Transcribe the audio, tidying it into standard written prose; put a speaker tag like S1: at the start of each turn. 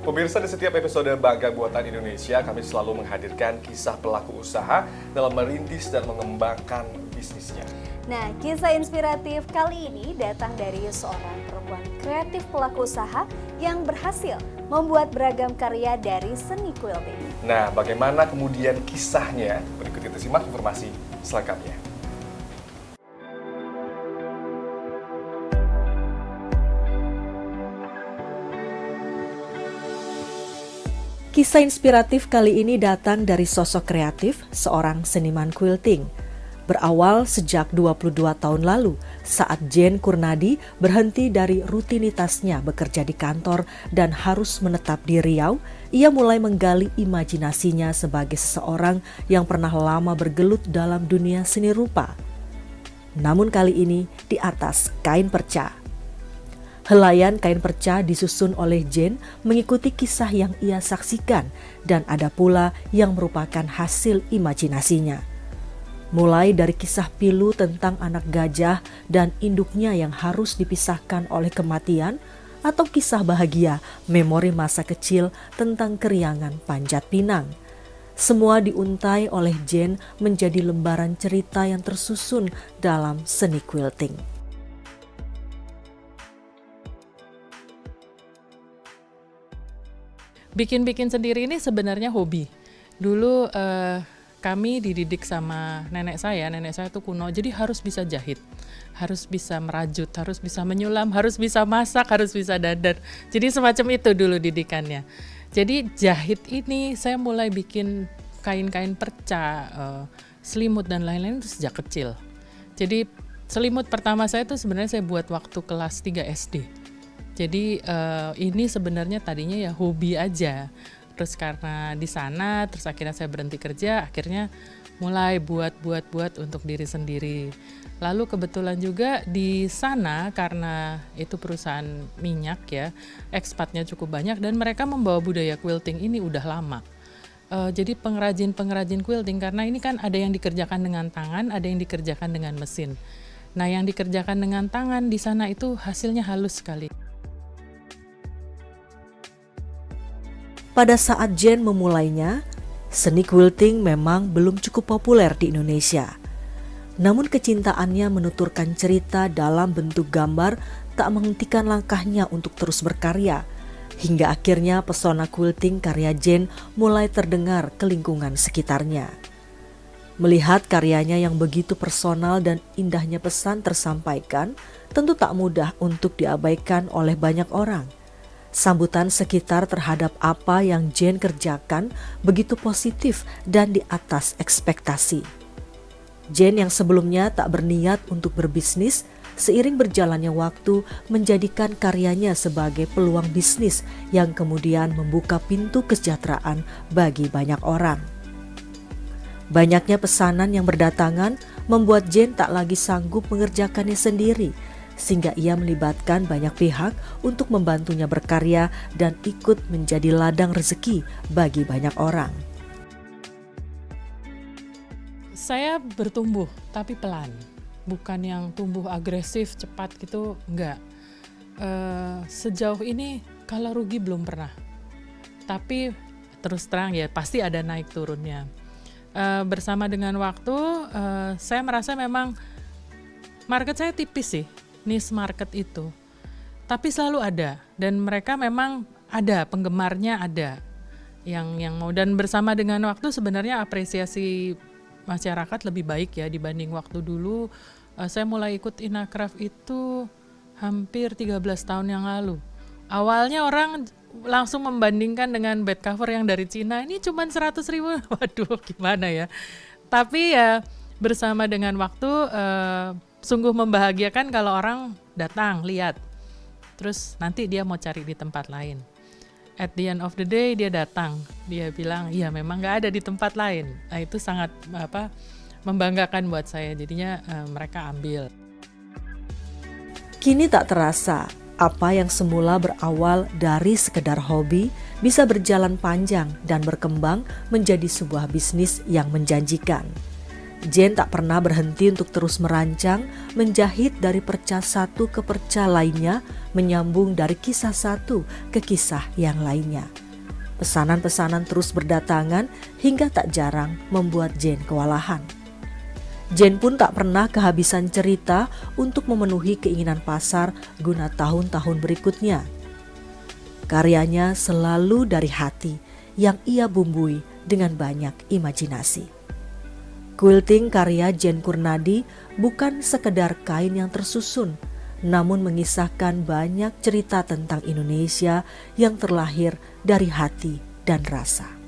S1: Pemirsa, di setiap episode Bangga Buatan Indonesia, kami selalu menghadirkan kisah pelaku usaha dalam merintis dan mengembangkan bisnisnya.
S2: Nah, kisah inspiratif kali ini datang dari seorang perempuan kreatif pelaku usaha yang berhasil membuat beragam karya dari seni quilting.
S1: Nah, bagaimana kemudian kisahnya? Berikut kita simak informasi selengkapnya.
S3: Kisah inspiratif kali ini datang dari sosok kreatif seorang seniman quilting. Berawal sejak 22 tahun lalu saat Jane Kurnadi berhenti dari rutinitasnya bekerja di kantor dan harus menetap di Riau, ia mulai menggali imajinasinya sebagai seseorang yang pernah lama bergelut dalam dunia seni rupa. Namun kali ini di atas kain perca. Helaian kain perca disusun oleh Jane mengikuti kisah yang ia saksikan dan ada pula yang merupakan hasil imajinasinya. Mulai dari kisah pilu tentang anak gajah dan induknya yang harus dipisahkan oleh kematian atau kisah bahagia memori masa kecil tentang keriangan Panjat Pinang. Semua diuntai oleh Jane menjadi lembaran cerita yang tersusun dalam seni quilting.
S4: Bikin-bikin sendiri ini sebenarnya hobi. Dulu kami dididik sama nenek saya tuh kuno, jadi harus bisa jahit, harus bisa merajut, harus bisa menyulam, harus bisa masak, harus bisa dadar. Jadi semacam itu dulu didikannya. Jadi jahit ini saya mulai bikin kain-kain perca, selimut dan lain-lain itu sejak kecil. Jadi selimut pertama saya tuh sebenarnya saya buat waktu kelas 3 SD. Jadi ini sebenarnya tadinya ya hobi aja. Terus karena di sana, terus akhirnya saya berhenti kerja, akhirnya mulai buat untuk diri sendiri. Lalu kebetulan juga di sana karena itu perusahaan minyak ya, ekspatnya cukup banyak dan mereka membawa budaya quilting ini udah lama. Jadi pengrajin quilting karena ini kan ada yang dikerjakan dengan tangan, ada yang dikerjakan dengan mesin. Nah, yang dikerjakan dengan tangan di sana itu hasilnya halus sekali.
S3: Pada saat Jane memulainya, seni quilting memang belum cukup populer di Indonesia. Namun kecintaannya menuturkan cerita dalam bentuk gambar tak menghentikan langkahnya untuk terus berkarya. Hingga akhirnya pesona quilting karya Jane mulai terdengar ke lingkungan sekitarnya. Melihat karyanya yang begitu personal dan indahnya pesan tersampaikan, tentu tak mudah untuk diabaikan oleh banyak orang. Sambutan sekitar terhadap apa yang Jane kerjakan begitu positif dan di atas ekspektasi. Jane yang sebelumnya tak berniat untuk berbisnis, seiring berjalannya waktu menjadikan karyanya sebagai peluang bisnis yang kemudian membuka pintu kesejahteraan bagi banyak orang. Banyaknya pesanan yang berdatangan membuat Jane tak lagi sanggup mengerjakannya sendiri, sehingga ia melibatkan banyak pihak untuk membantunya berkarya dan ikut menjadi ladang rezeki bagi banyak orang.
S4: Saya bertumbuh tapi pelan, bukan yang tumbuh agresif cepat gitu, enggak. Sejauh ini kalau rugi belum pernah, tapi terus terang ya pasti ada naik turunnya. Bersama dengan waktu saya merasa memang market saya tipis sih, niche market itu, tapi selalu ada dan mereka memang ada penggemarnya, ada yang mau. Dan bersama dengan waktu sebenarnya apresiasi masyarakat lebih baik ya dibanding waktu dulu. Saya mulai ikut Inacraft itu hampir 13 tahun yang lalu. Awalnya orang langsung membandingkan dengan bed cover yang dari Cina, ini cuma 100.000, waduh gimana ya. Tapi ya bersama dengan waktu sungguh membahagiakan kalau orang datang, lihat. Terus nanti dia mau cari di tempat lain. At the end of the day dia datang. Dia bilang, iya memang gak ada di tempat lain. Nah, itu sangat membanggakan buat saya. Jadinya mereka ambil.
S3: Kini tak terasa, apa yang semula berawal dari sekedar hobi bisa berjalan panjang dan berkembang menjadi sebuah bisnis yang menjanjikan. Jane tak pernah berhenti untuk terus merancang, menjahit dari perca satu ke perca lainnya, menyambung dari kisah satu ke kisah yang lainnya. Pesanan-pesanan terus berdatangan hingga tak jarang membuat Jane kewalahan. Jane pun tak pernah kehabisan cerita untuk memenuhi keinginan pasar guna tahun-tahun berikutnya. Karyanya selalu dari hati yang ia bumbui dengan banyak imajinasi. Quilting karya Jane Kurnadi bukan sekedar kain yang tersusun, namun mengisahkan banyak cerita tentang Indonesia yang terlahir dari hati dan rasa.